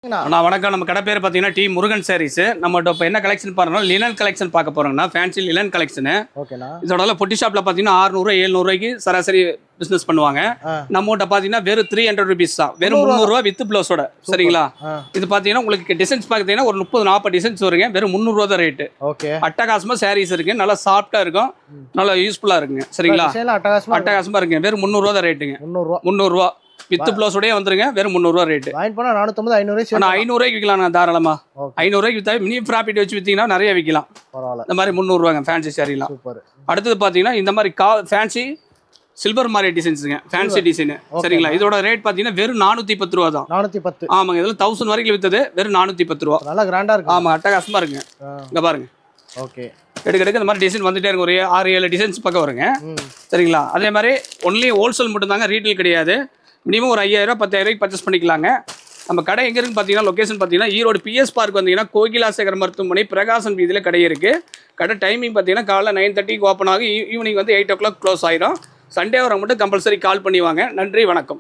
அண்ணா வணக்கம். நம்ம கடை பேர் பார்த்தீங்கன்னா டி முருகன் சாரீஸ். நம்மகிட்ட இப்போ என்ன கலெக்ஷன் பாருங்கன்னா லினன் கலெக்ஷன் பார்க்க போறோம்னா ஃபேன்சி லினன் கலெக்ஷன். ஓகேண்ணா. இதோட பொட்டி ஷாப்ல பார்த்தீங்கன்னா 600 700 சராசரி பிசினஸ் பண்ணுவாங்க. நம்மகிட்ட பார்த்தீங்கன்னா வெறும் 300 rupees தான், வெறும் 300 ரூபா வித் பிளவுஸோட. சரிங்களா? இது பார்த்தீங்கன்னா உங்களுக்கு டிசைன்ஸ் பார்த்தீங்கன்னா ஒரு 30-40 டிசைன்ஸ் வருங்க. வெறும் 300 ரூபா தான் ரேட்டு. ஓகே. அட்டகாசமா சாரீஸ் இருக்கு, நல்லா சாஃப்டா இருக்கும், நல்லா யூஸ்ஃபுல்லா இருக்குங்க. சரிங்களா? அட்டகாசமா இருக்குங்க. வெறும் 300 ரூபா தான் ரேட்டுங்க. 300 ரூபா வித் ப்ளவுஸோடய வந்துருங்க. வெறும் 300 ரூபா ரேட்டு. வாங்கி போனா 450 500 ஆனா 500 ரூபாய்க்கு விற்கலாம். நான் தாராளமா 500 ரூபாய்க்கு வித்தா மினி ப்ராஃபிட் வச்சு வித்தீங்கன்னா நிறைய விற்கலாம். பரவாயில்ல. இந்த மாதிரி 300 ரூபாங்க ஃபேன்சி சாரீலாம். சூப்பர். அடுத்தது பாத்தீங்கன்னா இந்த மாதிரி ஃபேன்சி சில்வர் மாதிரி டிசைன்ஸுங்க. Fancy design. சரிங்களா? இதோட ரேட் பாத்தீங்கன்னா வெறும் 410 ரூபா தான். 410. ஆமாங்க. இதெல்லாம் 1000 வரைக்கும் வித்தது வெறும் 410 ரூபா. நல்லா கிராண்டா இருக்கு. ஆமா, அட்டகாசமா இருக்குங்க. இங்க பாருங்க. ஓகே. எடுக்க இந்த மாதிரி டிசைன் வந்துட்டே இருக்கு. ஒரு 6-7 டிசைன்ஸ் பக்கம் வருங்க. சரிங்களா? அதே மாதிரி ஒன்லி ஹோல்சேல் மட்டும் தாங்க, ரீட்டைல் கிடையாது. மினிமம் ஒரு 5000 10,000 பர்ச்சேஸ் பண்ணிக்கலாங்க. நம்ம கடை எங்கே இருக்குன்னு பார்த்தீங்கன்னா லொக்கேஷன் பார்த்தீங்கன்னா ஈரோடு பிஎஸ் பார்க் வந்தீங்கன்னா கோகிலாசேகர் மருத்துவமனை பிரகாசன் வீதியில் கடை இருக்குது. கடை டைமிங் பார்த்தீங்கன்னா காலைல 9:30 ஓப்பன் ஆகும், ஈவினிங் வந்து 8 o'clock க்ளோஸ் ஆயிரும். சண்டே வர மட்டும் கம்பல்சரி கால் பண்ணி வாங்க. நன்றி, வணக்கம்.